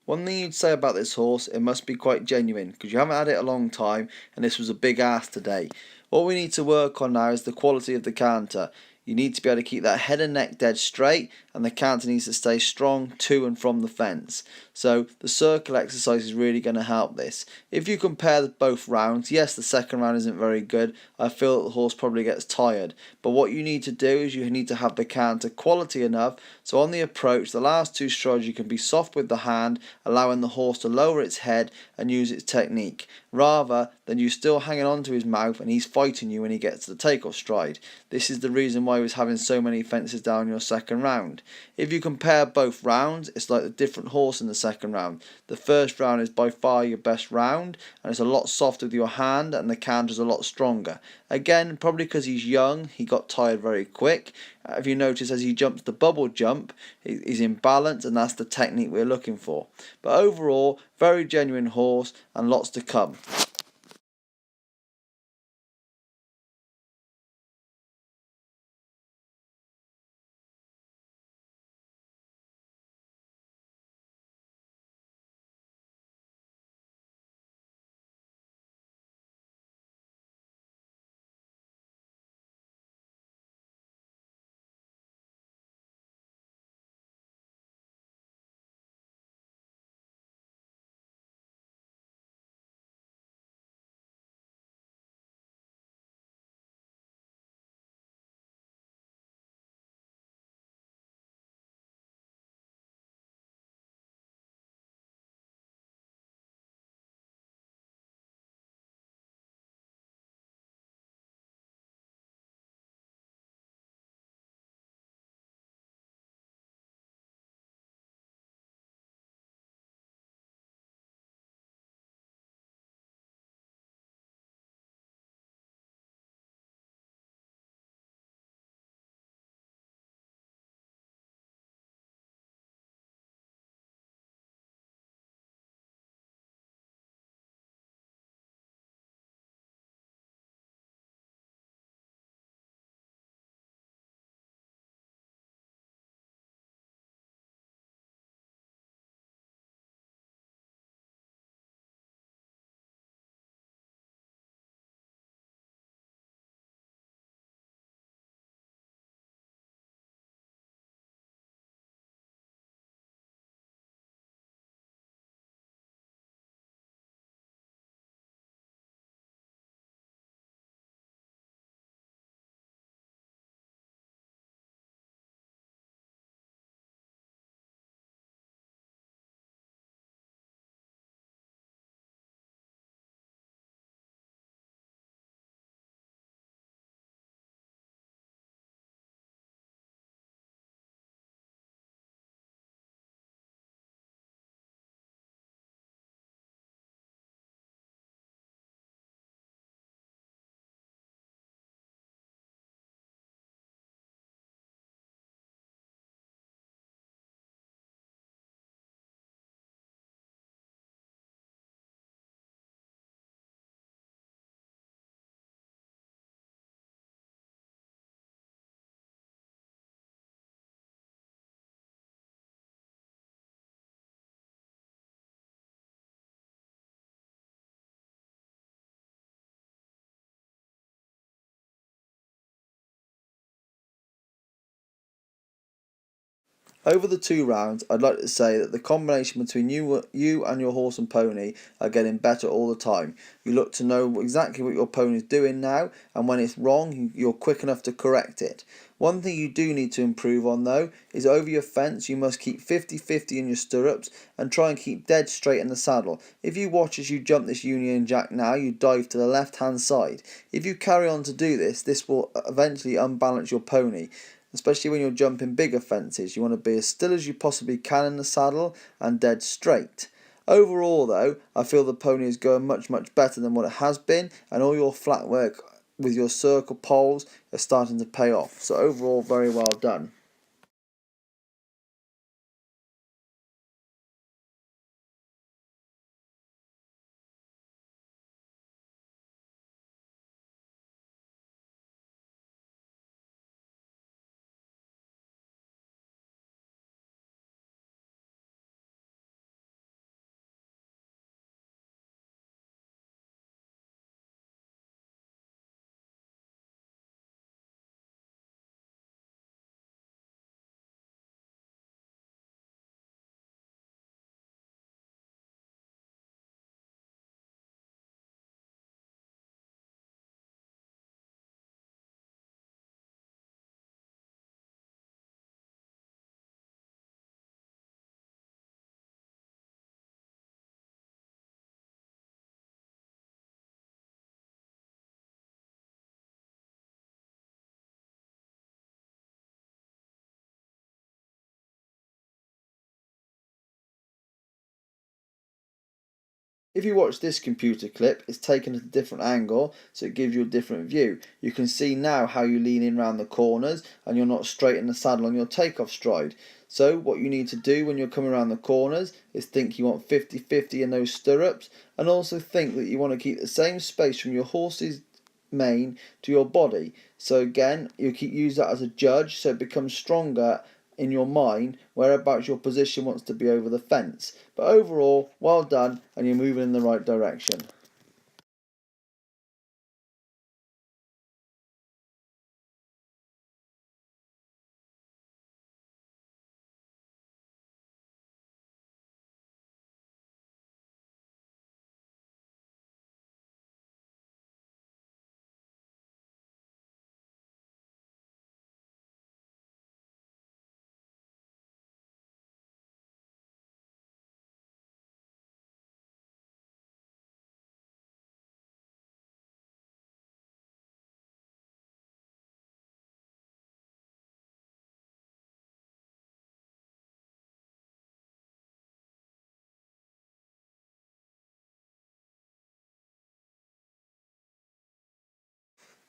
One thing you'd say about this horse, it must be quite genuine because you haven't had it a long time and this was a big ass today. What we need to work on now is the quality of the canter. You need to be able to keep that head and neck dead straight, and the canter needs to stay strong to and from the fence. So the circle exercise is really going to help this. If you compare both rounds, yes, the second round isn't very good. I feel that the horse probably gets tired. But what you need to do is you need to have the canter quality enough. So on the approach, the last two strides you can be soft with the hand, allowing the horse to lower its head and use its technique, rather than you still hanging on to his mouth and he's fighting you when he gets to the takeoff stride. This is the reason why he was having so many fences down your second round. If you compare both rounds, it's like a different horse in the second round. The first round is by far your best round, and it's a lot softer with your hand, and the canter's a lot stronger. Again, probably because he's young, he got tired very quick. If you notice, as he jumps the bubble jump, he's in balance, and that's the technique we're looking for. But overall, very genuine horse, and lots to come. Over the two rounds, I'd like to say that the combination between you and your horse and pony are getting better all the time. You look to know exactly what your pony is doing now, and when it's wrong, you're quick enough to correct it. One thing you do need to improve on though is over your fence you must keep 50-50 in your stirrups and try and keep dead straight in the saddle. If you watch as you jump this Union Jack now, you dive to the left hand side. If you carry on to do this, this will eventually unbalance your pony. Especially when you're jumping bigger fences, you want to be as still as you possibly can in the saddle and dead straight. Overall though, I feel the pony is going much better than what it has been, and all your flat work with your circle poles are starting to pay off. So overall, very well done. If you watch this computer clip, it's taken at a different angle, so it gives you a different view. You can see now how you lean in round the corners and you're not straight in the saddle on your takeoff stride. So what you need to do when you're coming around the corners is think you want 50-50 in those stirrups, and also think that you want to keep the same space from your horse's mane to your body. So again, you use that as a judge, so it becomes stronger in your mind whereabouts your position wants to be over the fence. But overall, well done, and you're moving in the right direction.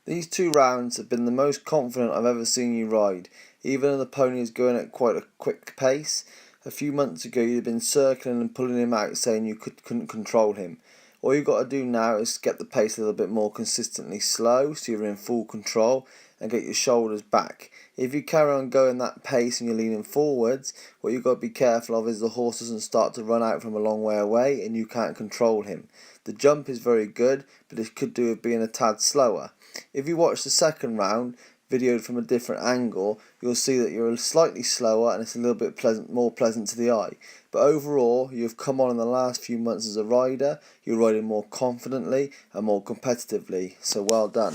These 2 rounds have been the most confident I've ever seen you ride, even though the pony is going at quite a quick pace. A few months ago you'd been circling and pulling him out, saying you couldn't control him. All you've got to do now is get the pace a little bit more consistently slow, so you're in full control, and get your shoulders back. If you carry on going that pace and you're leaning forwards, what you've got to be careful of is the horse doesn't start to run out from a long way away and you can't control him. The jump is very good, but it could do with being a tad slower. If you watch the second round, videoed from a different angle, you'll see that you're slightly slower and it's a little bit more pleasant to the eye. But overall, you've come on in the last few months as a rider, you're riding more confidently and more competitively, so well done.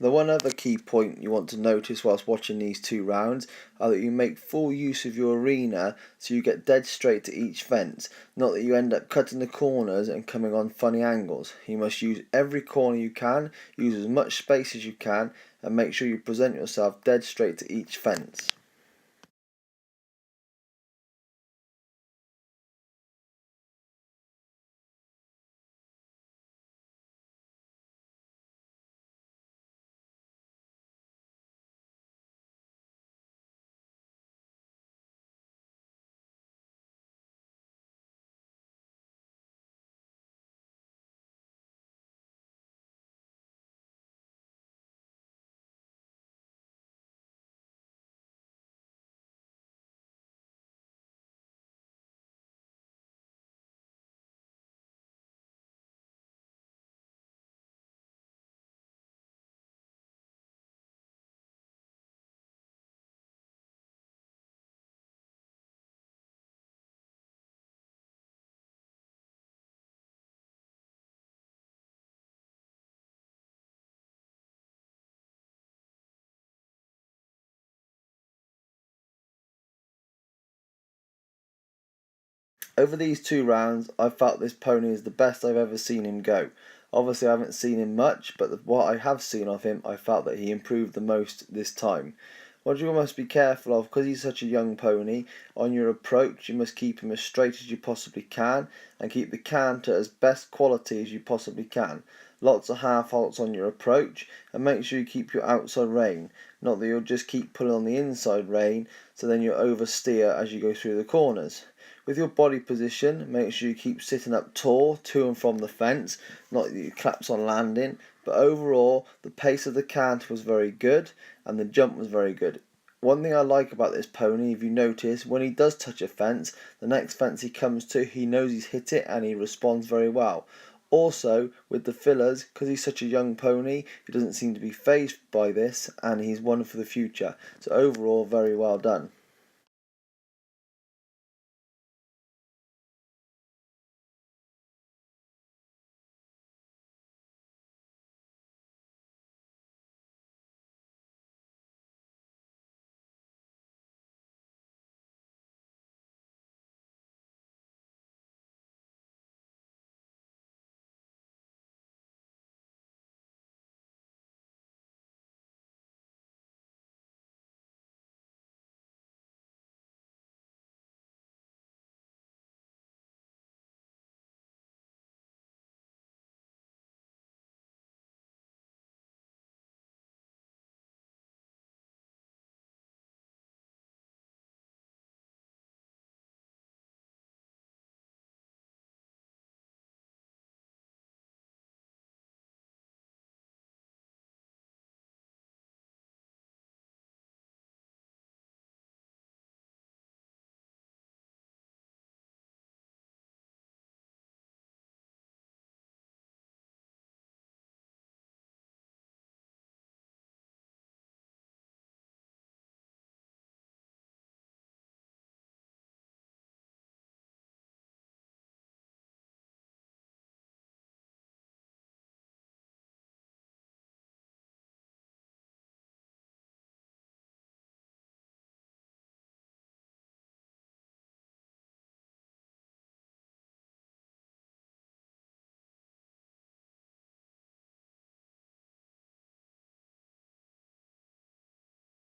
The one other key point you want to notice whilst watching these 2 rounds are that you make full use of your arena, so you get dead straight to each fence, not that you end up cutting the corners and coming on funny angles. You must use every corner you can, use as much space as you can, and make sure you present yourself dead straight to each fence. Over these 2 rounds, I felt this pony is the best I've ever seen him go. Obviously, I haven't seen him much, but what I have seen of him, I felt that he improved the most this time. What you must be careful of, because he's such a young pony, on your approach you must keep him as straight as you possibly can, and keep the canter as best quality as you possibly can. Lots of half halts on your approach, and make sure you keep your outside rein, not that you'll just keep pulling on the inside rein, so then you oversteer as you go through the corners. With your body position, make sure you keep sitting up tall to and from the fence, not that you collapse on landing, but overall the pace of the canter was very good and the jump was very good. One thing I like about this pony, if you notice, when he does touch a fence, the next fence he comes to, he knows he's hit it and he responds very well. Also, with the fillers, because he's such a young pony, he doesn't seem to be fazed by this and he's one for the future. So overall, very well done.